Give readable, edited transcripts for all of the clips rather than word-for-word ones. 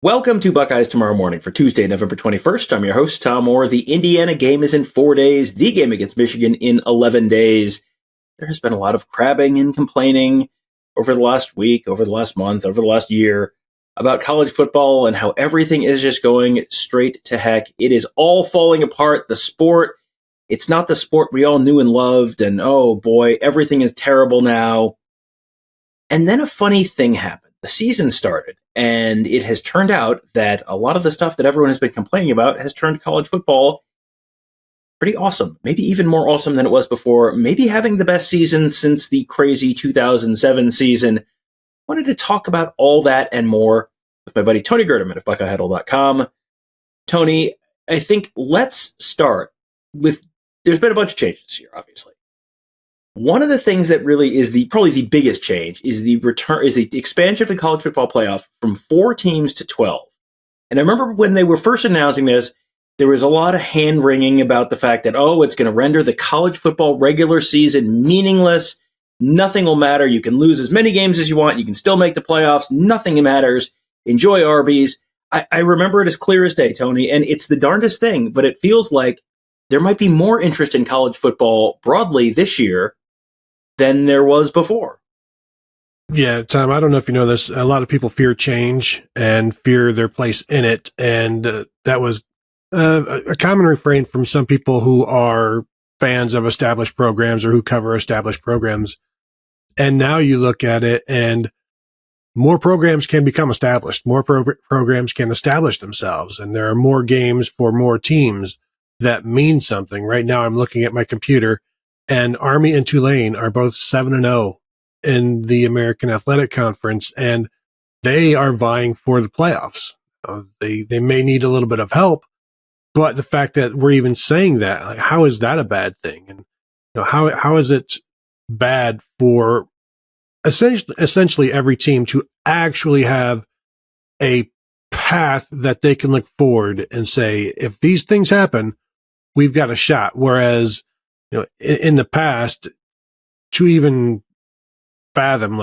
Welcome to Buckeyes Tomorrow Morning for Tuesday, November 21st. I'm your host, Tom Orr. The Indiana game is in 4 days. The game against Michigan in 11 days. There has been a lot of crabbing and complaining over the last week, over the last month, over the last year about college football and how everything is just going straight to heck. It is all falling apart. The sport, it's not the sport we all knew and loved. And oh boy, everything is terrible now. And then a funny thing happened. The season started, and it has turned out that a lot of the stuff that everyone has been complaining about has turned college football pretty awesome. Maybe even more awesome than it was before. Maybe having the best season since the crazy 2007 season. Wanted to talk about all that and more with my buddy Tony Gerdeman of BuckeyeHuddle.com. Tony, I think let's start with, there's been a bunch of changes here, obviously. One of the things that really is probably the biggest change is the expansion of the college football playoff from 4 teams to 12. And I remember when they were first announcing this, there was a lot of hand wringing about the fact that, it's going to render the college football regular season meaningless. Nothing will matter. You can lose as many games as you want. You can still make the playoffs. Nothing matters. Enjoy Arby's. I remember it as clear as day, Tony, and it's the darndest thing, but it feels like there might be more interest in college football broadly this year than there was before. Yeah, Tom, I don't know if you know this. A lot of people fear change and fear their place in it. And that was a common refrain from some people who are fans of established programs or who cover established programs. And now you look at it and more programs can become established. More programs can establish themselves. And there are more games for more teams that mean something. Right now I'm looking at my computer, and Army and Tulane are both 7-0 in the American Athletic Conference, and they are vying for the playoffs. They may need a little bit of help, but the fact that we're even saying that, like, how is that a bad thing? And how is it bad for essentially every team to actually have a path that they can look forward and say, if these things happen, we've got a shot. Whereas in the past, to even fathom,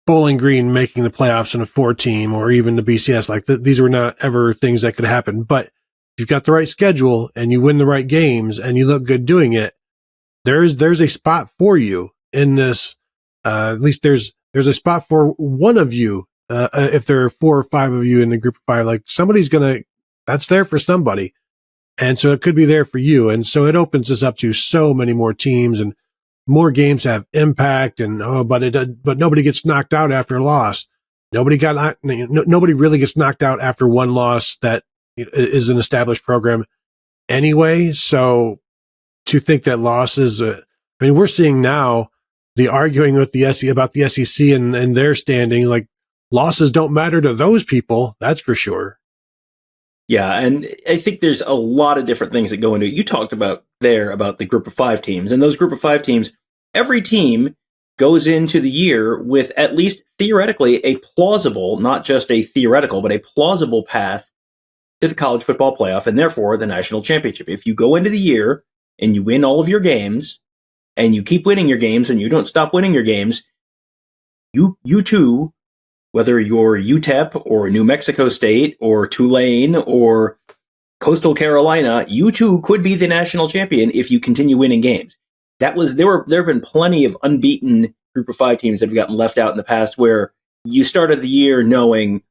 Bowling Green making the playoffs in a 4-team or even the BCS, these were not ever things that could happen. But if you've got the right schedule and you win the right games and you look good doing it, there's a spot for you in this. At least there's a spot for one of you. If there are 4 or 5 of you in the group of 5, that's there for somebody. And so it could be there for you. And so it opens us up to so many more teams and more games have impact. And, but nobody gets knocked out after a loss. Nobody really gets knocked out after one loss that is an established program anyway. So to think that losses, we're seeing now the arguing with the SEC about the SEC and their standing, losses don't matter to those people. That's for sure. Yeah, and I think there's a lot of different things that go into it. You talked about the group of 5 teams, and those group of 5 teams, every team goes into the year with at least theoretically a plausible, not just a theoretical, but a plausible path to the college football playoff and therefore the national championship. If you go into the year and you win all of your games and you keep winning your games and you don't stop winning your games, you too, whether you're UTEP or New Mexico State or Tulane or Coastal Carolina, you too could be the national champion if you continue winning games. There have been plenty of unbeaten group of 5 teams that have gotten left out in the past where you started the year knowing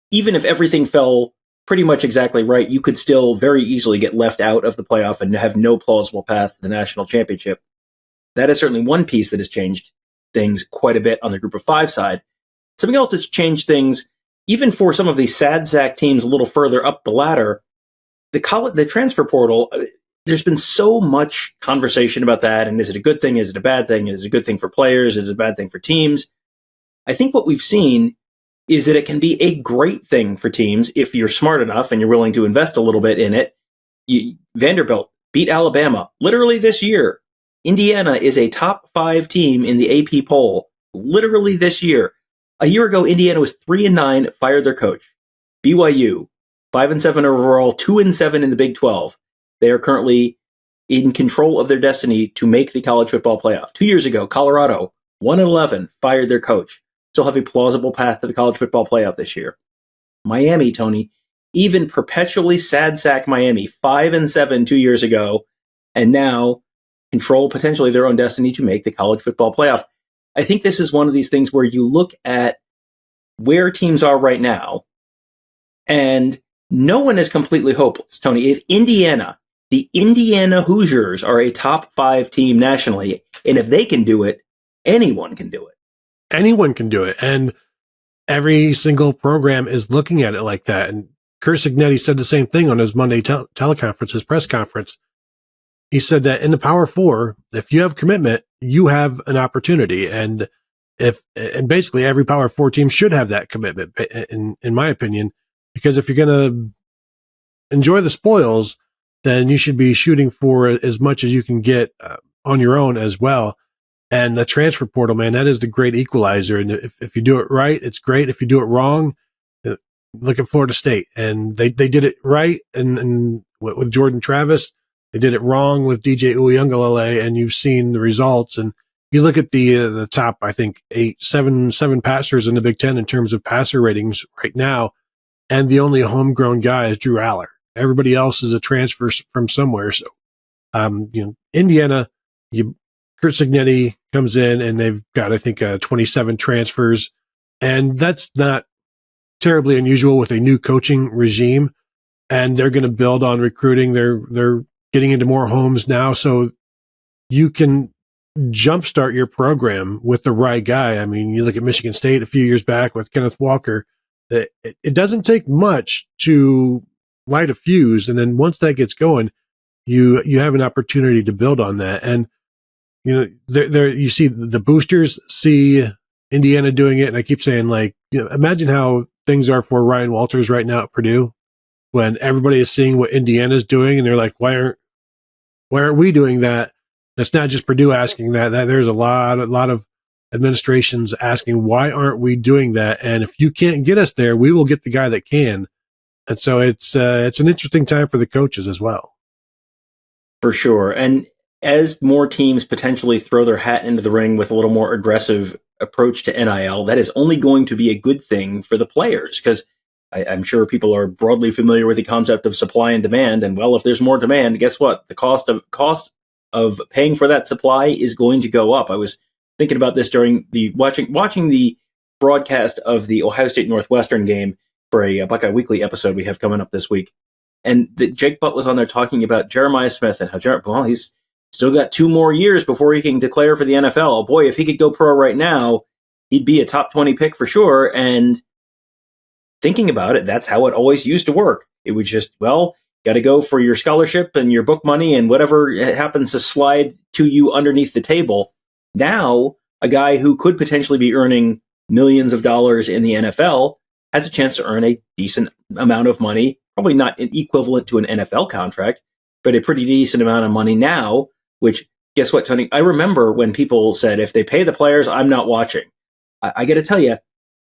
even if everything fell pretty much exactly right, you could still very easily get left out of the playoff and have no plausible path to the national championship. That is certainly one piece that has changed things quite a bit on the group of 5 side. Something else that's changed things, even for some of these sad sack teams a little further up the ladder, the transfer portal, there's been so much conversation about that. And is it a good thing? Is it a bad thing? Is it a good thing for players? Is it a bad thing for teams? I think what we've seen is that it can be a great thing for teams if you're smart enough and you're willing to invest a little bit in it. Vanderbilt beat Alabama literally this year. Indiana is a top 5 team in the AP poll literally this year. A year ago, Indiana was 3-9, fired their coach. BYU, 5-7 overall, 2-7 in the Big 12. They are currently in control of their destiny to make the college football playoff. 2 years ago, Colorado, 1-11, fired their coach. still have a plausible path to the college football playoff this year. Miami, Tony, even perpetually sad sack Miami, 5-7 2 years ago, and now control potentially their own destiny to make the college football playoff. I think this is one of these things where you look at where teams are right now, and no one is completely hopeless. Tony, if the Indiana Hoosiers are a top 5 team nationally, and if they can do it, anyone can do it. Anyone can do it. And every single program is looking at it like that. And Curt Cignetti said the same thing on his Monday teleconference, his press conference. He said that in the Power Four, if you have commitment, you have an opportunity. And basically every Power Four team should have that commitment, in my opinion, because if you're going to enjoy the spoils, then you should be shooting for as much as you can get on your own as well. And the transfer portal, man, that is the great equalizer. And if you do it right, it's great. If you do it wrong, look at Florida State. And they did it right. And with Jordan Travis, they did it wrong with DJ Uiagalelei, and you've seen the results. And you look at the top, I think, seven passers in the Big Ten in terms of passer ratings right now. And the only homegrown guy is Drew Aller. Everybody else is a transfer from somewhere. So, Indiana, Curt Cignetti comes in and they've got, I think, 27 transfers. And that's not terribly unusual with a new coaching regime. And they're going to build on recruiting. They're getting into more homes now. So you can jumpstart your program with the right guy. I mean, you look at Michigan State a few years back with Kenneth Walker. It doesn't take much to light a fuse. And then once that gets going, you have an opportunity to build on that. And there you see the boosters see Indiana doing it, and I keep saying, imagine how things are for Ryan Walters right now at Purdue, when everybody is seeing what Indiana's doing, and they're like, why aren't we doing that? That's not just Purdue asking that. There's a lot of administrations asking, why aren't we doing that? And if you can't get us there, we will get the guy that can. And so it's an interesting time for the coaches as well. For sure. And as more teams potentially throw their hat into the ring with a little more aggressive approach to NIL, that is only going to be a good thing for the players, because I'm sure people are broadly familiar with the concept of supply and demand. And well, if there's more demand, guess what? The cost of paying for that supply is going to go up. I was thinking about this during the watching the broadcast of the Ohio State Northwestern game for a Buckeye Weekly episode we have coming up this week. And Jake Butt was on there talking about Jeremiah Smith and how he's still got 2 more years before he can declare for the NFL. Boy, if he could go pro right now, he'd be a top 20 pick for sure. And thinking about it, that's how it always used to work. It was just, got to go for your scholarship and your book money and whatever happens to slide to you underneath the table. Now, a guy who could potentially be earning millions of dollars in the NFL has a chance to earn a decent amount of money, probably not an equivalent to an NFL contract, but a pretty decent amount of money now, which, guess what, Tony? I remember when people said, if they pay the players, I'm not watching. I got to tell you,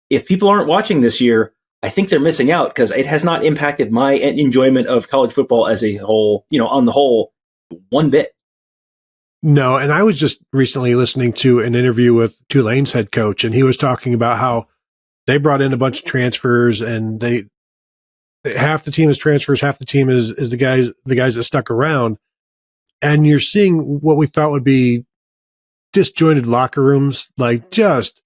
if people aren't watching this year, I think they're missing out, because it has not impacted my enjoyment of college football as a whole, on the whole, one bit. No, and I was just recently listening to an interview with Tulane's head coach, and he was talking about how they brought in a bunch of transfers, and half the team is transfers, half the team is the guys that stuck around. And you're seeing what we thought would be disjointed locker rooms, like just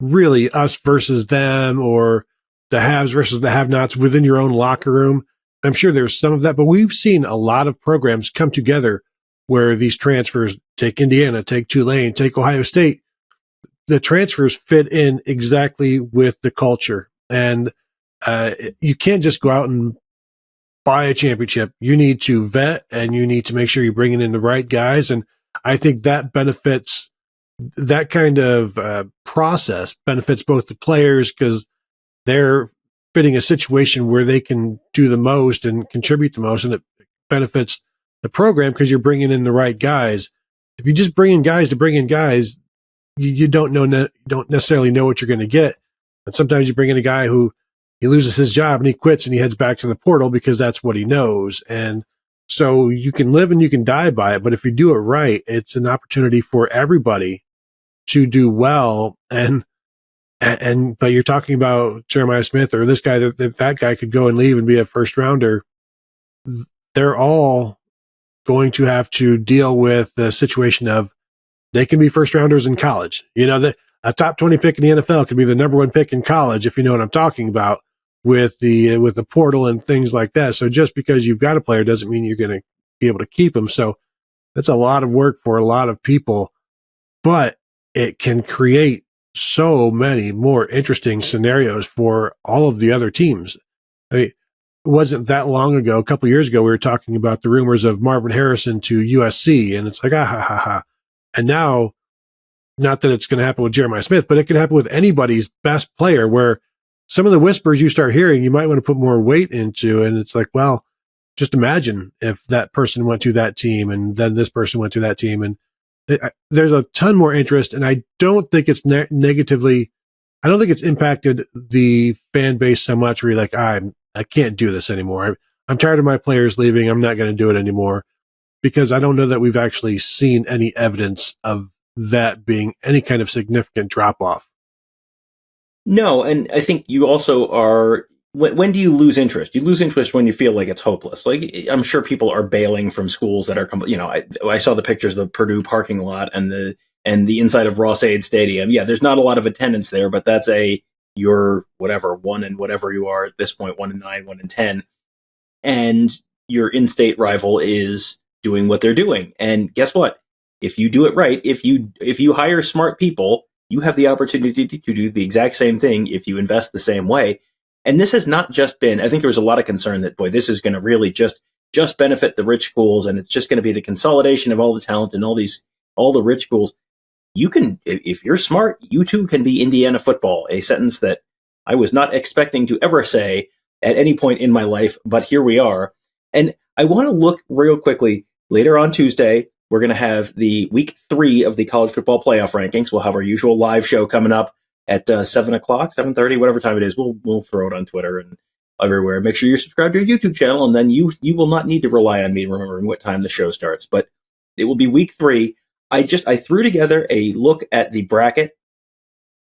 really us versus them, or the haves versus the have-nots within your own locker room. I'm sure there's some of that, but we've seen a lot of programs come together where these transfers, take Indiana, take Tulane, take Ohio State, the transfers fit in exactly with the culture. And you can't just go out and buy a championship. You need to vet, and you need to make sure you're bringing in the right guys. And I think that benefits, that kind of process benefits both the players, because they're fitting a situation where they can do the most and contribute the most. And it benefits the program because you're bringing in the right guys. If you just bring in guys to bring in guys, you don't necessarily know what you're going to get. And sometimes you bring in a guy who he loses his job and he quits and he heads back to the portal because that's what he knows. And so you can live and you can die by it. But if you do it right, it's an opportunity for everybody to do well. And But you're talking about Jeremiah Smith or this guy, that guy could go and leave and be a first rounder. They're all going to have to deal with the situation of they can be first rounders in college. A top 20 pick in the NFL could be the number one pick in college, if you know what I'm talking about, with the portal and things like that. So just because you've got a player doesn't mean you're going to be able to keep him. So that's a lot of work for a lot of people, but it can create so many more interesting scenarios for all of the other teams. I mean, it wasn't that long ago, a couple of years ago, we were talking about the rumors of Marvin Harrison to USC, and it's like, ha, ha, ha. And now, not that it's going to happen with Jeremiah Smith, but it could happen with anybody's best player, where some of the whispers you start hearing, you might want to put more weight into. And it's like, well, just imagine if that person went to that team and then this person went to that team. And there's a ton more interest. And I don't think it's negatively, I don't think it's impacted the fan base so much where you're like, I can't do this anymore. I'm tired of my players leaving. I'm not going to do it anymore, because I don't know that we've actually seen any evidence of that being any kind of significant drop off. No, and I think you also are. When do you lose interest? You lose interest when you feel like it's hopeless. Like, I'm sure people are bailing from schools that are, I saw the pictures of the Purdue parking lot and the inside of Ross-Ade Stadium. Yeah, there's not a lot of attendance there, but that's you're whatever, 1 and whatever you are at this point, 1 and 9, 1 and 10, and your in-state rival is doing what they're doing. And guess what? If you do it right, if you hire smart people, you have the opportunity to do the exact same thing if you invest the same way. And this has not just been, I think there was a lot of concern that, boy, this is going to really just benefit the rich schools, and it's just going to be the consolidation of all the talent and all the rich schools. You can, if you're smart, you too can be Indiana football, a sentence that I was not expecting to ever say at any point in my life, but here we are. And I want to look real quickly later on Tuesday. We're going to have the week 3 of the college football playoff rankings. We'll have our usual live show coming up at 7 o'clock, 7:30, whatever time it is. We'll throw it on Twitter and everywhere. Make sure you're subscribed to our YouTube channel, and then you will not need to rely on me remembering what time the show starts. But it will be week 3. I threw together a look at the bracket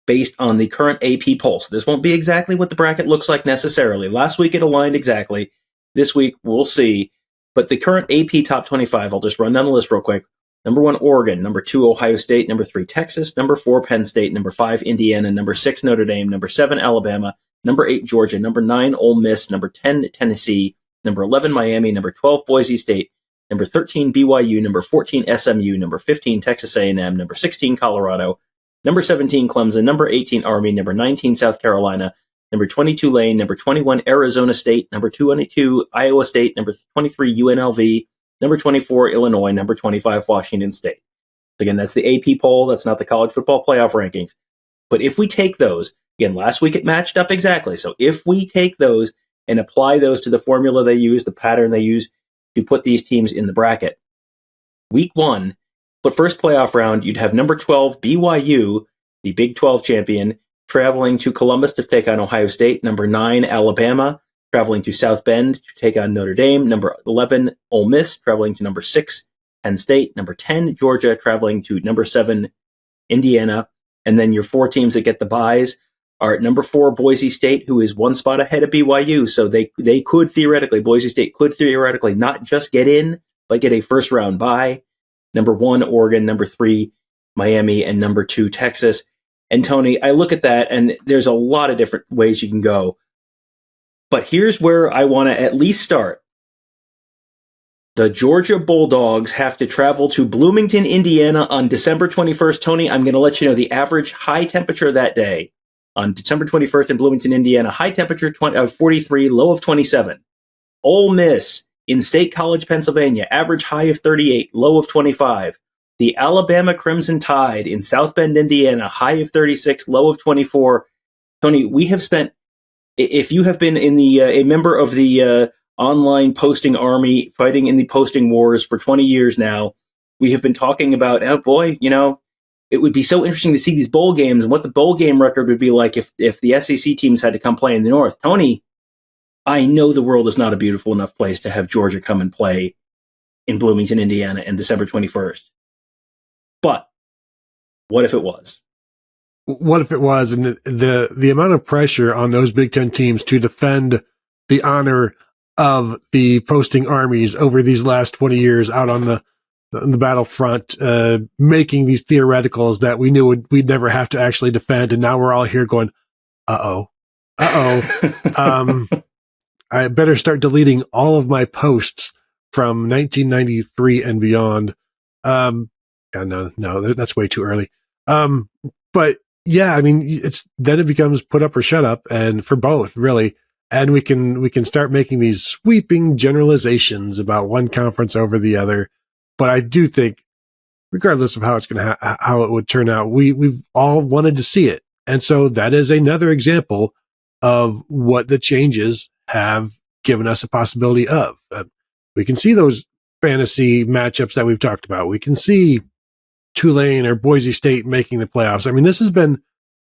based on the current AP poll. So this won't be exactly what the bracket looks like necessarily. Last week it aligned exactly. This week we'll see. But the current AP top 25, I'll just run down the list real quick. Number 1, Oregon. Number 2, Ohio State. Number 3, Texas. Number 4, Penn State. Number 5, Indiana. Number 6, Notre Dame. Number 7, Alabama. Number 8, Georgia. Number 9, Ole Miss. Number 10, Tennessee. Number 11, Miami. Number 12, Boise State. Number 13, BYU. Number 14, SMU. Number 15, Texas A&M. Number 16, Colorado. Number 17, Clemson. Number 18, Army. Number 19, South Carolina. Number 22, Tulane. Number 21, Arizona State. Number 22, Iowa State. Number 23, UNLV. Number 24, Illinois. Number 25, Washington State. Again, that's the AP poll. That's not the college football playoff rankings. But if we take those, again, last week it matched up exactly. So if we take those and apply those to the formula they use, the pattern they use to put these teams in the bracket, week 1, but first playoff round, you'd have number 12, BYU, the Big 12 champion, traveling to Columbus to take on Ohio State. Number 9, Alabama, traveling to South Bend to take on Notre Dame. Number 11, Ole Miss, traveling to number 6, Penn State. Number 10, Georgia, traveling to number 7, Indiana. And then your 4 teams that get the byes are at number 4, Boise State, who is 1 spot ahead of BYU. So they could theoretically, Boise State could theoretically not just get in, but get a first round bye. Number 1, Oregon. Number 3, Miami. And number 2, Texas. And Tony, I look at that, and there's a lot of different ways you can go. But here's where I want to at least start. The Georgia Bulldogs have to travel to Bloomington, Indiana on December 21st. Tony, I'm going to let you know the average high temperature that day on December 21st in Bloomington, Indiana. High temperature 43, low of 27. Ole Miss in State College, Pennsylvania. Average high of 38, low of 25. The Alabama Crimson Tide in South Bend, Indiana. High of 36, low of 24. Tony, we have spent, if you have been in a member of the online posting army, fighting in the posting wars for 20 years now, we have been talking about, oh boy, it would be so interesting to see these bowl games and what the bowl game record would be like if the SEC teams had to come play in the North. Tony, I know the world is not a beautiful enough place to have Georgia come and play in Bloomington, Indiana on December 21st. But what if it was? what if it was? And the amount of pressure on those Big Ten teams to defend the honor of the posting armies over these last 20 years out on the battlefront, making these theoreticals that we knew we'd never have to actually defend. And now we're all here going, uh-oh. I better start deleting all of my posts from 1993 and beyond. No, that's way too early. But yeah, I mean, then it becomes put up or shut up, and for both really. And we can start making these sweeping generalizations about one conference over the other. But I do think, regardless of how it's going to how it would turn out, we've all wanted to see it, and so that is another example of what the changes have given us a possibility of. We can see those fantasy matchups that we've talked about. We can see Tulane or Boise State making the playoffs. I mean,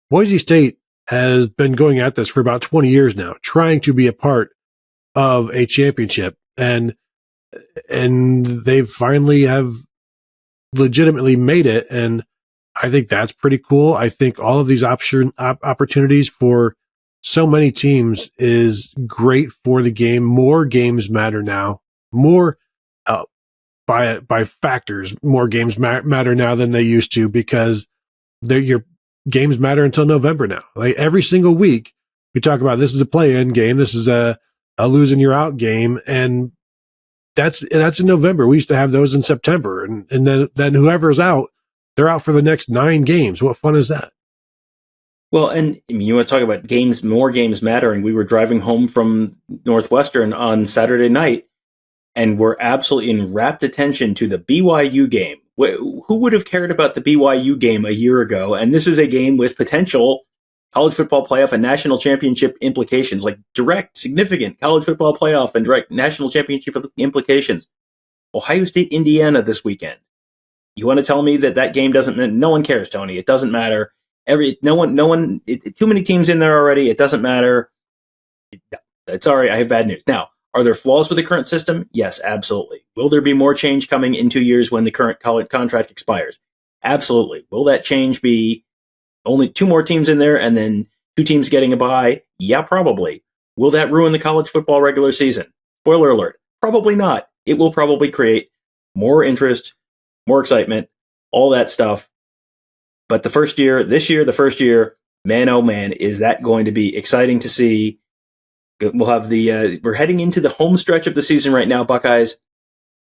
Boise State has been going at this for about 20 years now, trying to be a part of a championship, and they finally have legitimately made it. And I think that's pretty cool. I think all of these opportunities for so many teams is great for the game. More games matter now. More by factors. More games matter now than they used to, because your games matter until November now. Like every single week, we talk about this is a play-in game. This is a losing you're out game, and that's in November. We used to have those in September, and then whoever's out, they're out for the next 9 games. What fun is that? Well, and I mean, you want to talk about games, more games mattering. We were driving home from Northwestern on Saturday night, and we're absolutely in rapt attention to the BYU game. Who would have cared about the BYU game a year ago? And this is a game with potential college football playoff and national championship implications, like direct, significant college football playoff and direct national championship implications. Ohio State, Indiana this weekend. You want to tell me that game doesn't? No one cares, Tony. It doesn't matter. No one. Too many teams in there already. It doesn't matter. Sorry, I have bad news. Now, are there flaws with the current system? Yes, absolutely. Will there be more change coming in 2 years when the current college contract expires? Absolutely. Will that change be only 2 more teams in there and then 2 teams getting a bye? Yeah, probably. Will that ruin the college football regular season? Spoiler alert. Probably not. It will probably create more interest, more excitement, all that stuff. But the first year, man, oh man, is that going to be exciting to see. We'll have we're heading into the home stretch of the season right now, Buckeyes.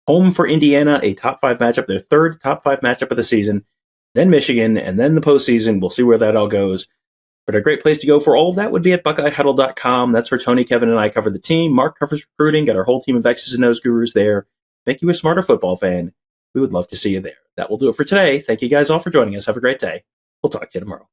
Home for Indiana, a top 5 matchup, their third top 5 matchup of the season. Then Michigan, and then the postseason. We'll see where that all goes. But a great place to go for all of that would be at BuckeyeHuddle.com. That's where Tony, Kevin, and I cover the team. Mark covers recruiting. Got our whole team of X's and O's gurus there. Make you a smarter football fan. We would love to see you there. That will do it for today. Thank you guys all for joining us. Have a great day. We'll talk to you tomorrow.